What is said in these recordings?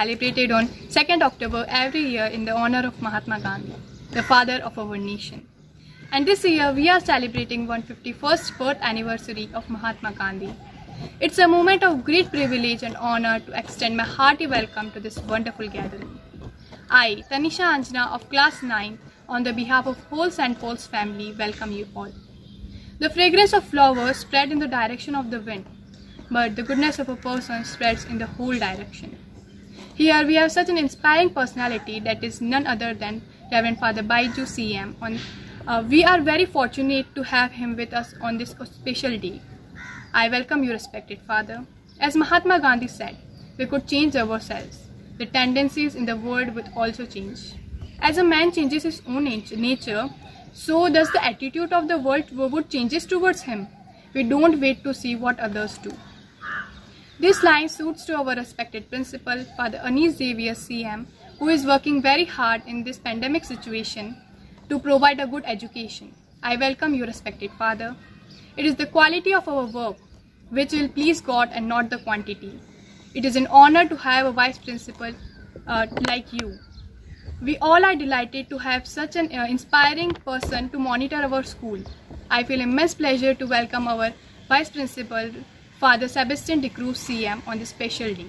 celebrated on 2nd October every year in the honor of Mahatma Gandhi, the father of our nation. And this year we are celebrating 151st birth anniversary of Mahatma Gandhi. It's a moment of great privilege and honor to extend my hearty welcome to this wonderful gathering. I, Tanisha Anjana of class 9, on the behalf of whole St. Paul's family, welcome you all. The fragrance of flowers spread in the direction of the wind, but the goodness of a person spreads in the whole direction. Here we have such an inspiring personality that is none other than Reverend Father Baiju CM. We are very fortunate to have him with us on this special day. I welcome you, respected Father. As Mahatma Gandhi said, we could change ourselves. The tendencies in the world would also change. As a man changes his own nature, so does the attitude of the world would changes towards him. We don't wait to see what others do. This line suits to our respected principal, Father Anis Xavier CM, who is working very hard in this pandemic situation to provide a good education. I welcome you, respected Father. It is the quality of our work which will please God and not the quantity. It is an honor to have a vice principal like you. We all are delighted to have such an inspiring person to monitor our school. I feel immense pleasure to welcome our Vice Principal, Father Sebastian de Cruz CM, on this special day.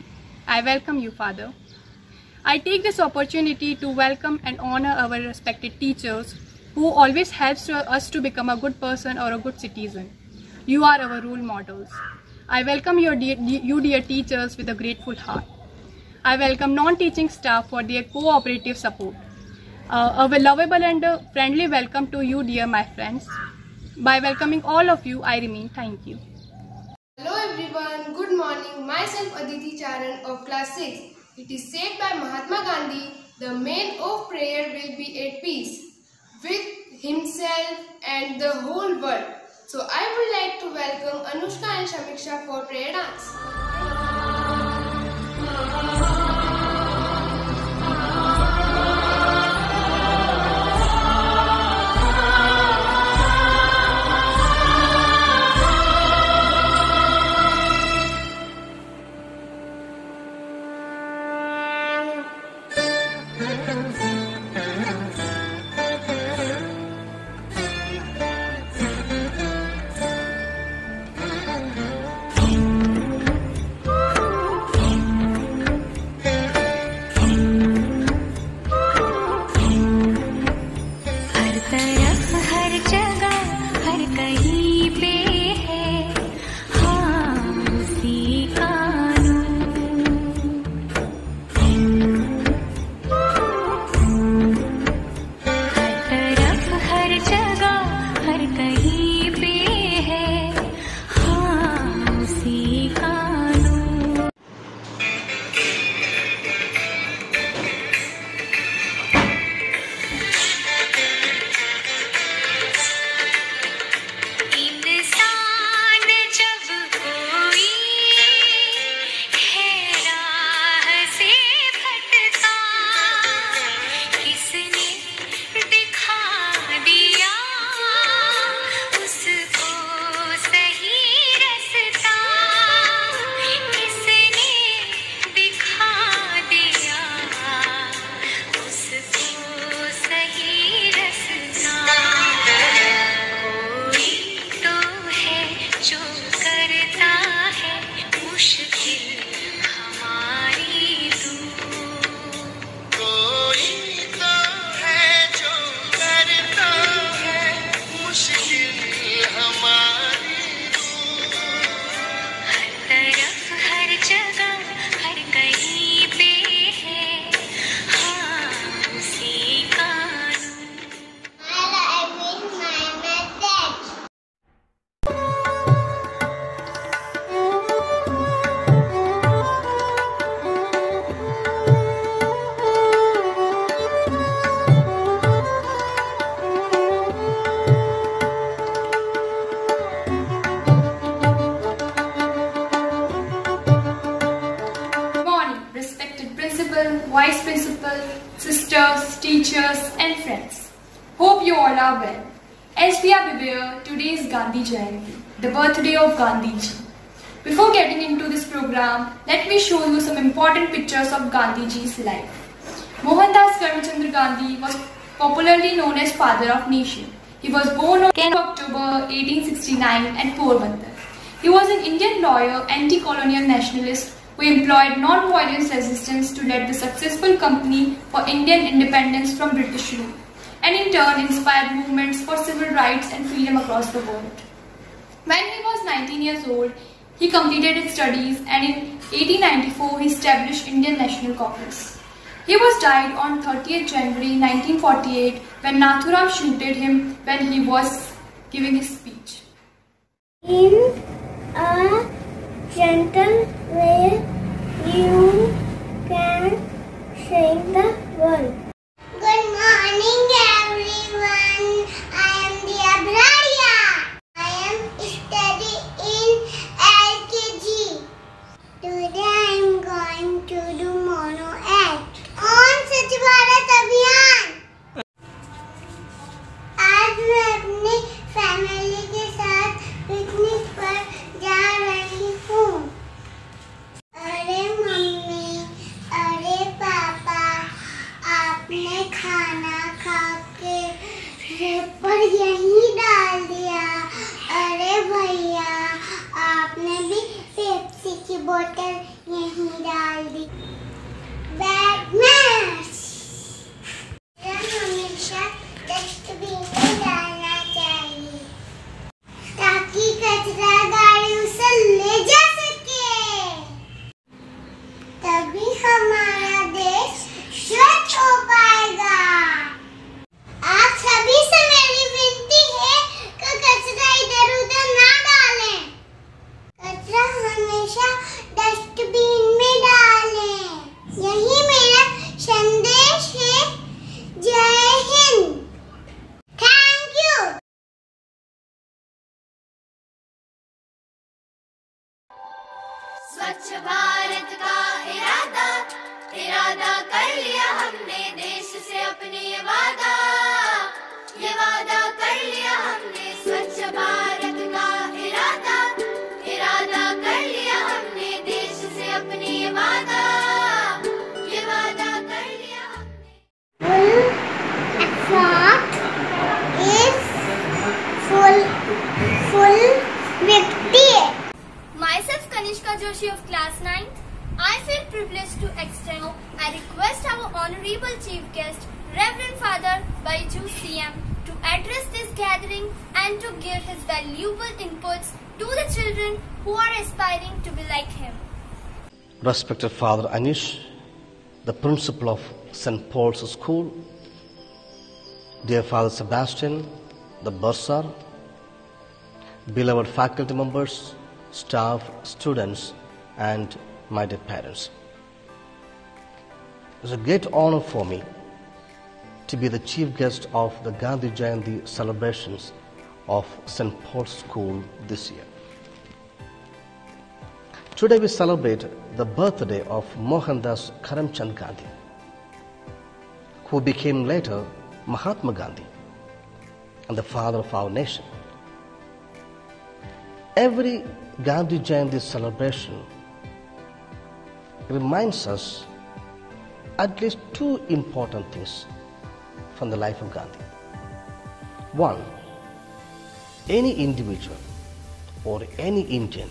I welcome you, Father. I take this opportunity to welcome and honor our respected teachers who always helps us to become a good person or a good citizen. You are our role models. I welcome you dear teachers with a grateful heart. I welcome non-teaching staff for their cooperative support. A lovable and friendly welcome to you, dear my friends. By welcoming all of you, I remain. Thank you. Hello everyone, good morning. Myself Aditi Charan of class 6. It is said by Mahatma Gandhi, the man of prayer will be at peace with himself and the whole world. So I would like to welcome Anushka and Shamiksha for prayer dance. Vice Principal, sisters, teachers and friends. Hope you all are well. As we are aware, today is Gandhi Jayanti, the birthday of Gandhiji. Before getting into this program, let me show you some important pictures of Gandhiji's life. Mohandas Karamchand Gandhi was popularly known as Father of Nation. He was born on 10 October 1869 at Porbandar. He was an Indian lawyer, anti-colonial nationalist who employed non-violence resistance to lead the successful company for Indian independence from British rule, and in turn inspired movements for civil rights and freedom across the world. When he was 19 years old, he completed his studies, and in 1894 he established Indian National Congress. He was died on 30th January 1948 when Nathuram shooted him when he was giving his speech. In a gentle way, you can shake the world. Good morning, everyone. I am Dia Bradia. I am studying in LKG. Today I am going to do mono act on Swachh Bharat Abhiyan. आज मैं अपनी family के साथ picnic पर जा रही हूँ। अरे मम्मी, अरे पापा, आपने खाना खा के रैपर यहीं डाल दिया। अरे भैया, आपने भी पेप्सी की बोतल यहीं डाल दी। Bad manners. हमेशा डस्टबिन में डालना चाहिए ताकि कचरा गाड़ी उसे ले जा सके, तभी हमारा देश स्वच्छ हो पाएगा। आप सभी से मेरी विनती है कि कचरा इधर उधर ना डालें। कचरा हमेशा डस्टबिन में डालें। यही मेरा संदेश है। जय हिंद। Thank you. स्वच्छ भारत का इरादा कर लिया हमने, देश से अपने ये वादा कर लिया हमने। स्वच्छ भारत का इरादा कर लिया हमने, देश से अपने ये वादा कर लिया हमने। full व्यक्ति है। Myself Kanishka Joshi of class 9th. I feel privileged to extend a request our honorable chief guest, Reverend Father Baiju CM, to address this gathering and to give his valuable inputs to the children who are aspiring to be like him. Respected Father Anish, the principal of St. Paul's School, dear Father Sebastian, the bursar, beloved faculty members, staff, students, and my dear parents. It's a great honor for me to be the chief guest of the Gandhi Jayanti celebrations of St. Paul's School this year. Today we celebrate the birthday of Mohandas Karamchand Gandhi, who became later Mahatma Gandhi and the father of our nation. Every Gandhi Jayanti celebration reminds us at least two important things from the life of Gandhi. One, any individual or any Indian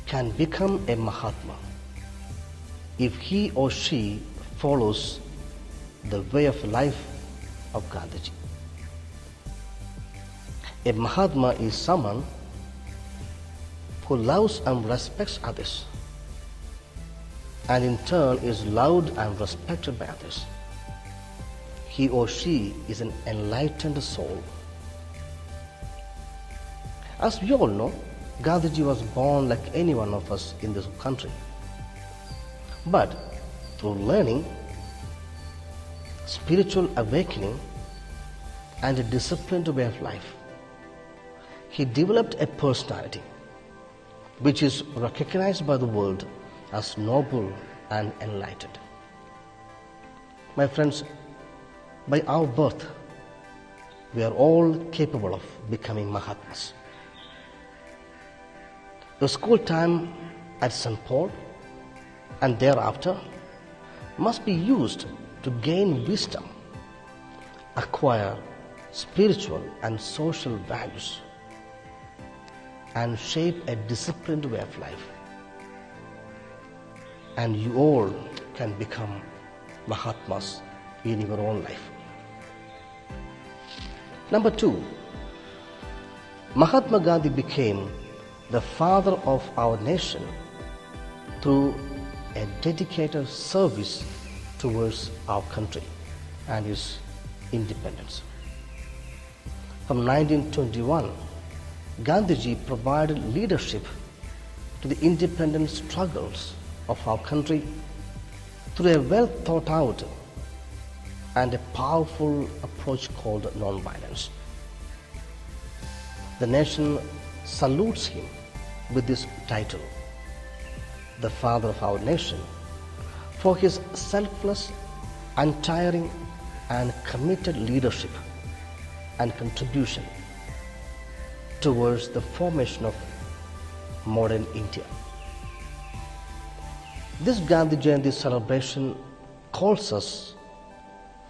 can become a Mahatma if he or she follows the way of life of Gandhiji. A Mahatma is someone who loves and respects others, and in turn is loved and respected by others. He or she is an enlightened soul. As we all know, Gandhiji was born like any one of us in this country. But through learning, spiritual awakening, and a disciplined way of life, he developed a personality which is recognized by the world as noble and enlightened. My friends, by our birth, we are all capable of becoming Mahatmas. The school time at St. Paul and thereafter must be used to gain wisdom, acquire spiritual and social values, and shape a disciplined way of life. And you all can become Mahatmas in your own life. Number 2, Mahatma Gandhi became the father of our nation through a dedicated service towards our country and its independence. From 1921, Gandhiji provided leadership to the independence struggles of our country through a well thought out and a powerful approach called non-violence. The nation salutes him with this title, the father of our nation, for his selfless, untiring and committed leadership and contribution towards the formation of modern India. This Gandhi Jayanti celebration calls us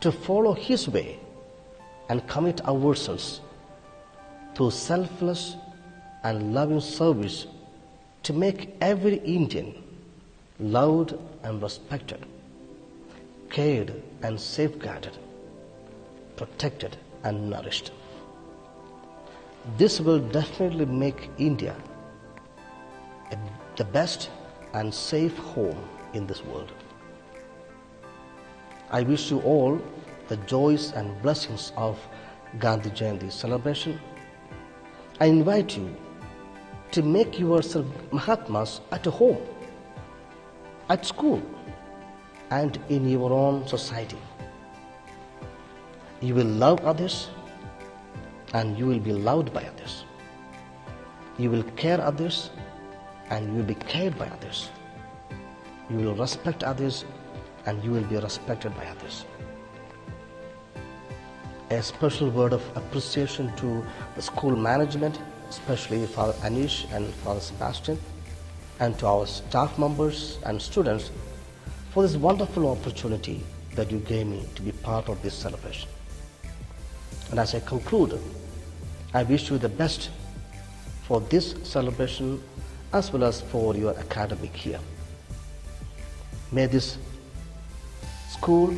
to follow his way and commit ourselves to selfless and loving service to make every Indian loved and respected, cared and safeguarded, protected and nourished. This will definitely make India the best and safe home in this world. I wish you all the joys and blessings of Gandhi Jayanti celebration. I invite you to make yourself Mahatmas at home, at school, and in your own society. You will love others and you will be loved by others. You will care others and you will be cared by others. You will respect others and you will be respected by others. A special word of appreciation to the school management, especially Father Anish and Father Sebastian, and to our staff members and students for this wonderful opportunity that you gave me to be part of this celebration. And as I conclude, I wish you the best for this celebration as well as for your academic year. May this school,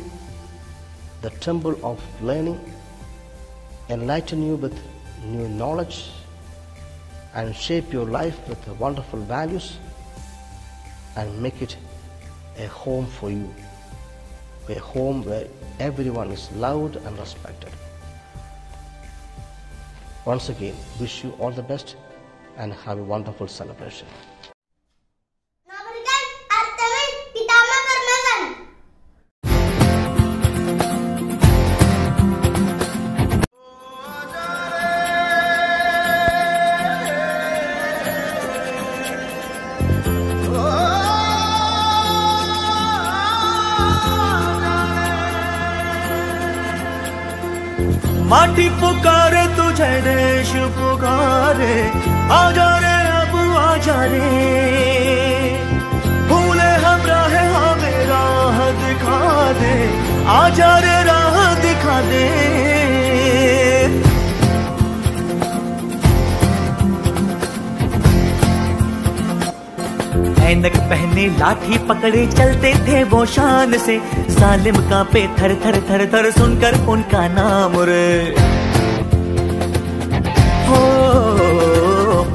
the temple of learning, enlighten you with new knowledge and shape your life with wonderful values and make it a home for you, a home where everyone is loved and respected. Once again, wish you all the best and have a wonderful celebration. माटी पुकारे तुझे, देश पुकारे, आजा रे अब आजा रे, भूले हम राह हमें राह दिखा दे, आजा रे राह दिखा दे। ऐनक पहने लाठी पकड़े चलते थे वो शान से, सालिम कांपे थर थर थर थर सुनकर उनका नाम रे। हो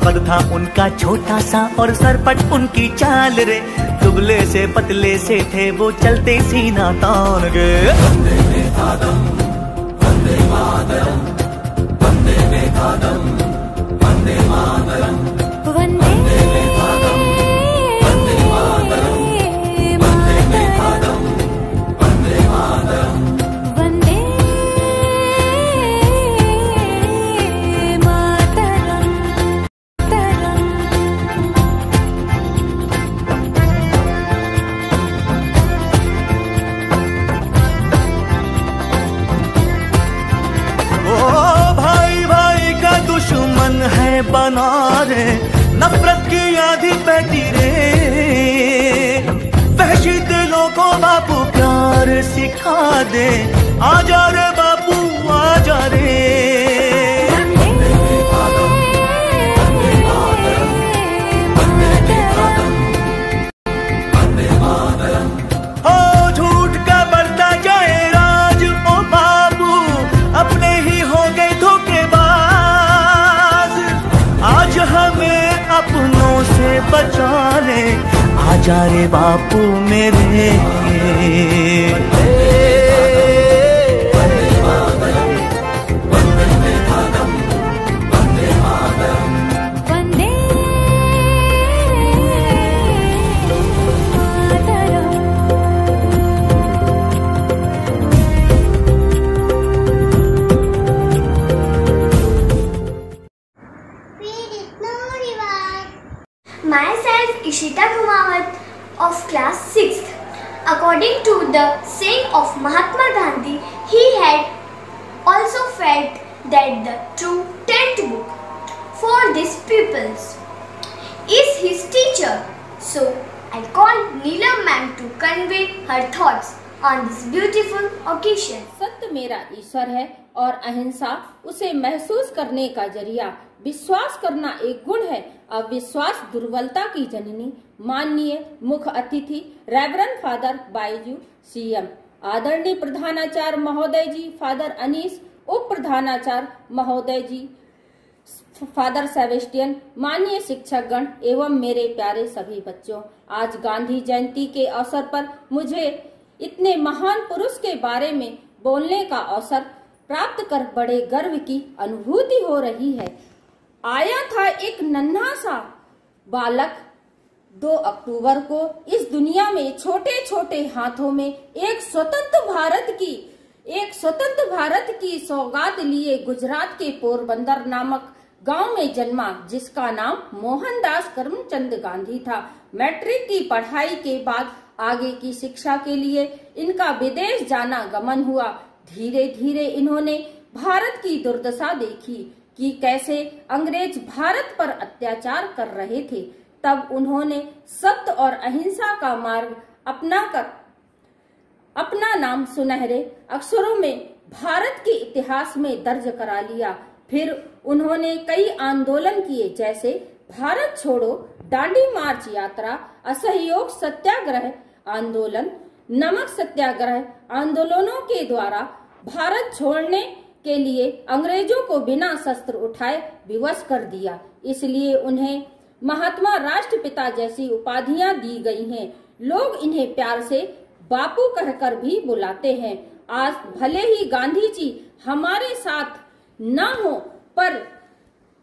कद था उनका छोटा सा और सरपट उनकी चाल रे, दुबले से पतले से थे वो चलते सीना तान गे। वंदे मातरम, वंदे मातरम, वंदे मातरम, वंदे मातरम, वंदे बना रे, देती रे। वहशी दिलों को बापू प्यार सिखा दे, आजा रे बापू आजा रे। ओ झूठ का बढ़ता जाए राज ओ बाबू, अपने ही हो गए धोखेबाज। आज हमें अपनों से बचा ले, आजा रे बापू मेरे। Myself Ishita Kumawat of class 6th. According to the saying of Mahatma Gandhi, he had also felt that the true tent book for these peoples is his teacher. So I called Neelam ma'am to convey her thoughts on this beautiful occasion. सत्य मेरा ईश्वर है और अहिंसा उसे महसूस करने का जरिया। विश्वास करना एक गुण है, अविश्वास दुर्बलता की जननी। माननीय मुख्य अतिथि रेवरेंड फादर बायजू सीएम, आदरणीय प्रधानाचार्य महोदय जी फादर अनीस, उप प्रधानाचार्य महोदय जी फादर सेबेस्टियन, माननीय शिक्षकगण एवं मेरे प्यारे सभी बच्चों, आज गांधी जयंती के अवसर पर मुझे इतने महान पुरुष के बारे में बोलने का अवसर प्राप्त कर बड़े गर्व की अनुभूति हो रही है। आया था एक नन्हा सा बालक 2 अक्टूबर को इस दुनिया में छोटे छोटे हाथों में एक स्वतंत्र भारत की सौगात लिए गुजरात के पोरबंदर नामक गांव में जन्मा, जिसका नाम मोहनदास करमचंद गांधी था। मैट्रिक की पढ़ाई के बाद आगे की शिक्षा के लिए इनका विदेश जाना गमन हुआ। धीरे धीरे इन्होंने भारत की दुर्दशा देखी कि कैसे अंग्रेज भारत पर अत्याचार कर रहे थे। तब उन्होंने सत्य और अहिंसा का मार्ग अपनाकर अपना नाम सुनहरे अक्षरों में भारत के इतिहास में दर्ज करा लिया। फिर उन्होंने कई आंदोलन किए, जैसे भारत छोड़ो, दांडी मार्च यात्रा, असहयोग सत्याग्रह आंदोलन, नमक सत्याग्रह आंदोलनों के द्वारा भारत छोड़ने के लिए अंग्रेजों को बिना शस्त्र उठाए विवश कर दिया। इसलिए उन्हें महात्मा राष्ट्रपिता जैसी उपाधियां दी गई हैं। लोग इन्हें प्यार से बापू कहकर भी बुलाते हैं। आज भले ही गांधी जी हमारे साथ न हो, पर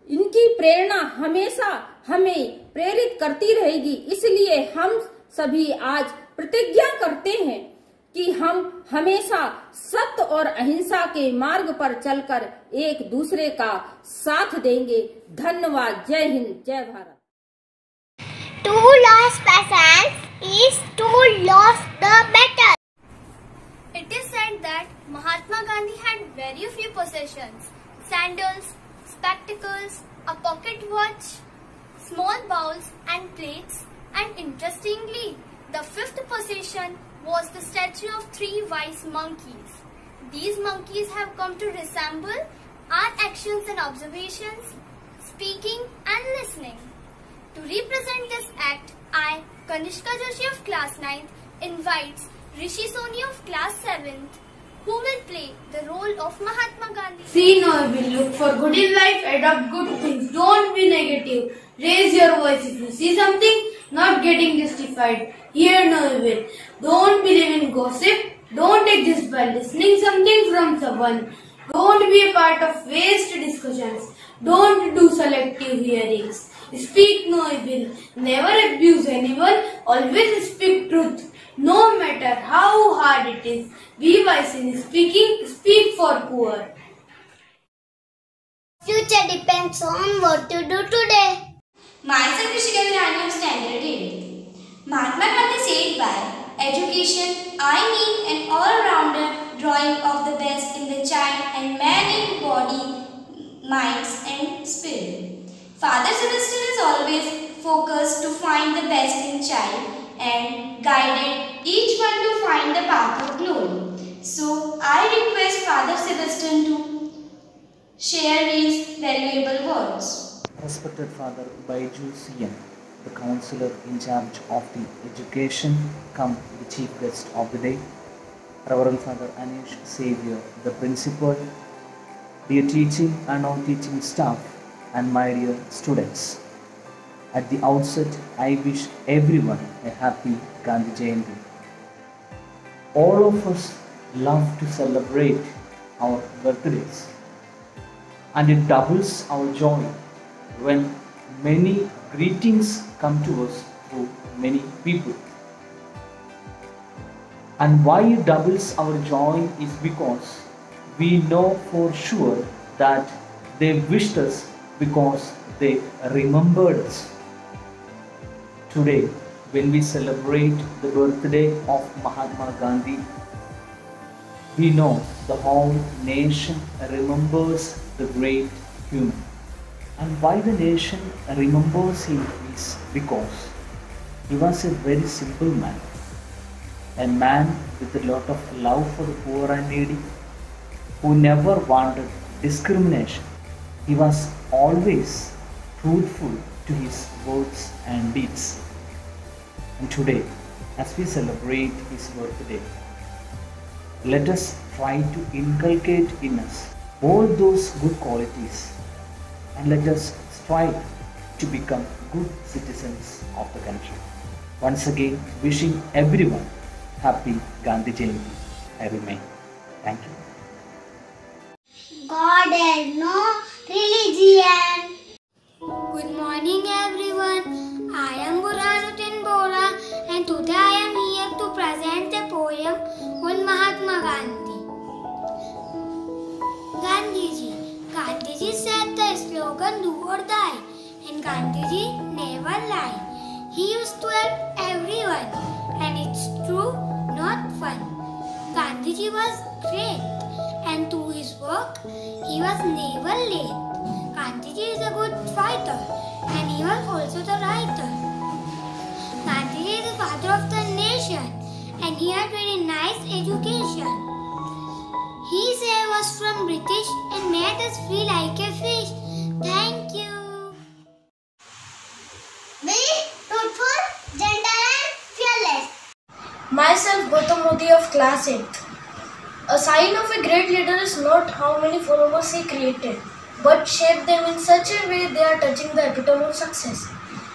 इनकी प्रेरणा हमेशा हमें प्रेरित करती रहेगी। इसलिए हम सभी आज प्रतिज्ञा करते हैं कि हम हमेशा सत्य और अहिंसा के मार्ग पर चलकर एक दूसरे का साथ देंगे। धन्यवाद। जय हिंद, जय Bharat. To lose patience is to lose the battle. It is said that Mahatma Gandhi had very few possessions: sandals, spectacles, a pocket watch, small bowls and plates, and interestingly, the 5th possession was the statue of 3 wise monkeys. These monkeys have come to resemble our actions and observations, speaking and listening. To represent this act, I, Kanishka Joshi of class 9th, invites Rishi Soni of class 7th, who will play the role of Mahatma Gandhi. See no evil, look for good in life, adopt good things, don't be negative. Raise your voice if you see something not getting justified. Hear no evil. Don't believe in gossip. Don't exist by listening something from someone. Don't be a part of waste discussions. Don't do selective hearings. Speak no evil. Never abuse anyone. Always speak truth. No matter how hard it is. Be wise in speaking. Speak for poor. Future depends on what you do today. Myself Rishika Virani of Standard 8th. Mahatma Gandhi said by education, I mean an all-rounder drawing of the best in the child and man in body, minds and spirit. Father Sebastian is always focused to find the best in child and guided each one to find the path of glory. So I request Father Sebastian to share his valuable words. Respected Father Baiju CM, the counselor in charge of the education, come the chief guest of the day, Reverend Father Anish Xavier, the principal, dear teaching and non-teaching staff, and my dear students. At the outset, I wish everyone a happy Gandhi Jayanti. All of us love to celebrate our birthdays, and it doubles our joy when many greetings come to us through many people. And why it doubles our joy is because we know for sure that they wished us because they remembered us. Today, when we celebrate the birthday of Mahatma Gandhi, we know the whole nation remembers the great human. And why the nation remembers him is because he was a very simple man. A man with a lot of love for the poor and needy, who never wanted discrimination. He was always truthful to his words and deeds. And today, as we celebrate his birthday, let us try to inculcate in us all those good qualities, and let us strive to become good citizens of the country. Once again, wishing everyone happy Gandhi Jayanti. I remain. Thank you. God has no religion. Good morning everyone. I am Burhanuddin Bora and today I am here to present a poem on Mahatma Gandhi. Gandhiji said the slogan do or die, and Gandhiji never lied. He used to help everyone, and it's true, not fun. Gandhiji was great, and to his work he was never late. Gandhiji is a good fighter, and he was also the writer. Gandhiji is the father of the nation, and he had very nice education. He saved us from British and made us free like a fish. Thank you. Be truthful, gentle and fearless. Myself, Gautam Modi of class 8th. A sign of a great leader is not how many followers he created, but shape them in such a way they are touching the epitome of success.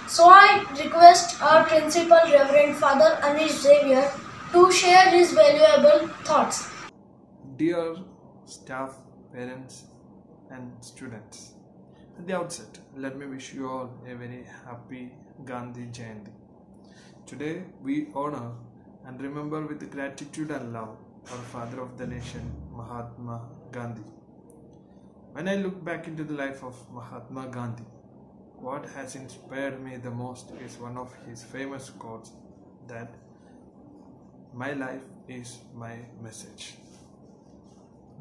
So I request our principal, Reverend Father Anish Xavier, to share his valuable thoughts. Dear staff, parents and students, at the outset, let me wish you all a very happy Gandhi Jayanti. Today we honor and remember with gratitude and love our father of the nation, Mahatma Gandhi. When I look back into the life of Mahatma Gandhi, what has inspired me the most is one of his famous quotes that my life is my message.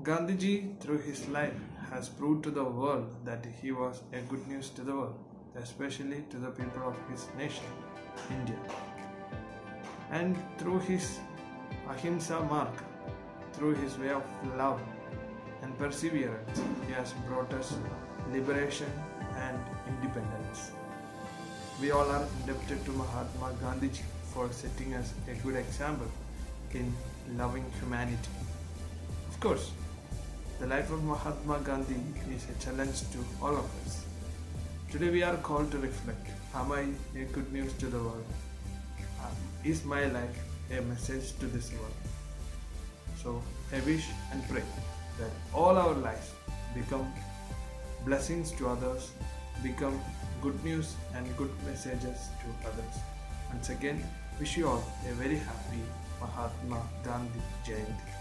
Gandhiji, through his life, has proved to the world that he was a good news to the world, especially to the people of his nation, India. And through his ahimsa mark, through his way of love and perseverance, he has brought us liberation and independence. We all are indebted to Mahatma Gandhiji for setting us a good example in loving humanity. Of course, the life of Mahatma Gandhi is a challenge to all of us. Today we are called to reflect, am I a good news to the world? Is my life a message to this world? So I wish and pray that all our lives become blessings to others, become good news and good messages to others. Once again, wish you all a very happy Mahatma Gandhi Jayanti.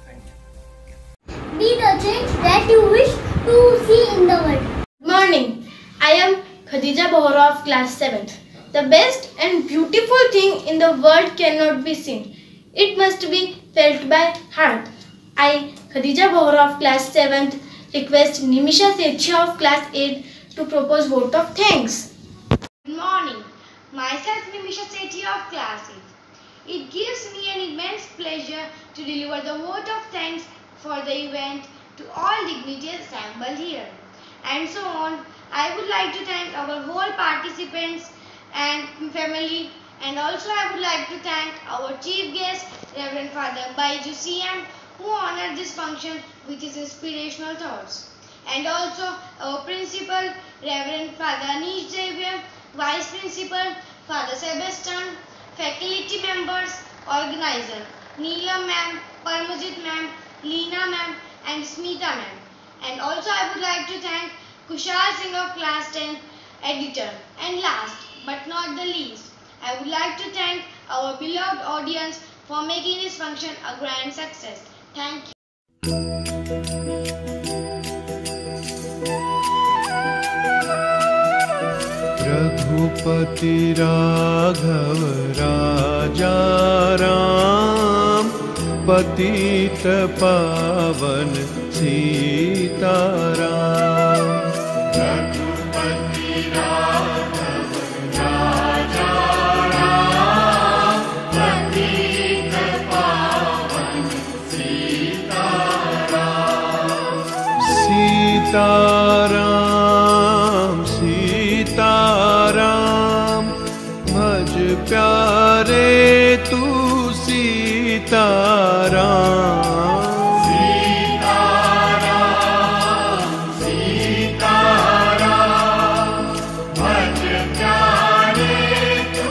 Thank you. Be the change that you wish to see in the world. Good morning. I am Khadija Bohra of class 7th. The best and beautiful thing in the world cannot be seen. It must be felt by heart. I, Khadija Bohra of class 7th, request Nimisha Sethi of class 8 to propose vote of thanks. Good morning. myself Nimisha Sethi of class 8. It gives me an immense pleasure to deliver the vote of thanks for the event to all dignitaries assembled here. And so on, I would like to thank our whole participants and family, and also I would like to thank our chief guest, Reverend Father Baiju CM, who honored this function with his inspirational thoughts. And also our principal, Reverend Father Anish Xavier, Vice Principal, Father Sebastian, faculty members, organizer, Neelam ma'am, Parmajit ma'am, Leena ma'am, and Smita ma'am. And also I would like to thank Kushal Singh of class 10, editor. And last but not the least, I would like to thank our beloved audience for making this function a grand success. Thank you. Raghupati Raghav राजा राम, पतित पावन सीताराम। रघुपति राघव राजा राम, पतित पावन सीताराम। सीताराम सीताराम, भज प्यारे तू सीताराम। सीताराम सीताराम, भज प्यारे तू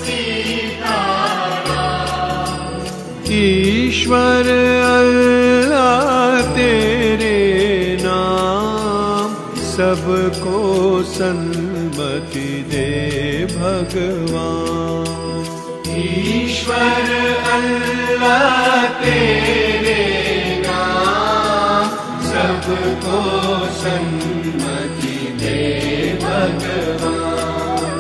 सीताराम। ईश्वर अल्लाह तेरे नाम, सबको सन्मति दे भगवान। ईश्वर अल्लाह तेरे नाम, सबको सन्मति दे भगवान।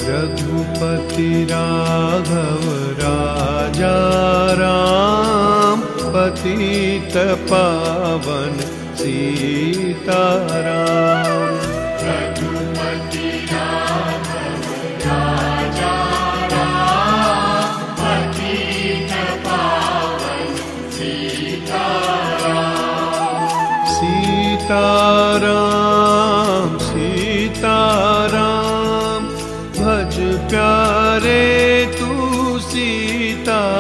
रघुपति राघव राजा राम, पतित पावन सीताराम। रघुपति राघव राजा राम, पतित पावन सीताराम। सीताराम सीताराम, भज प्यारे तू सीताराम।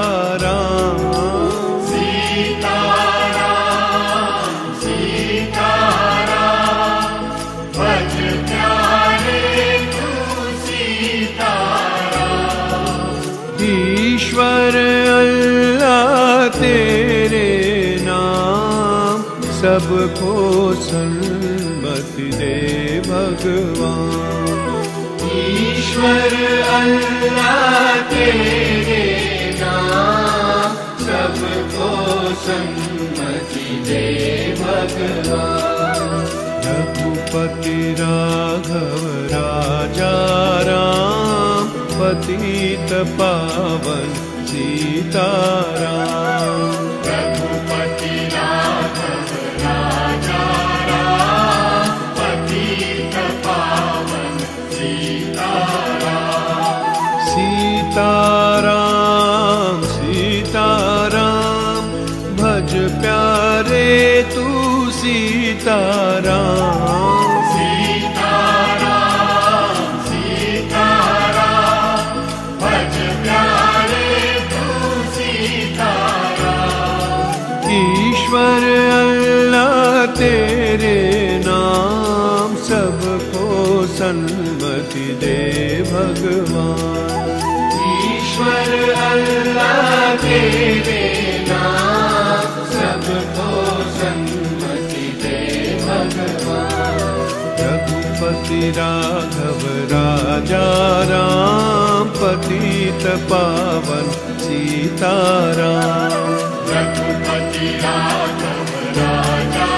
ईश्वर अल्लाह तेरे नाम, सबको सन्मति दे भगवान। ईश्वर अल्लाह तेरे नाम, सबको सन्मति दे भगवान। रघुपति राघव राजा राम, पतित पावन सीताराम। रघुपति राघव राजा राम, पतित पावन सीताराम। सीताराम सीताराम, भज प्यारे तू सीताराम। ईश्वर अल्लाह तेरे नाम, सबको सन्मति दे भगवान। ईश्वर अल्लाह तेरे नाम, सबको सन्मति दे भगवान। रघुपति राघव राजा राम, पतित पावन सीताराम। रघुपति राघव राजा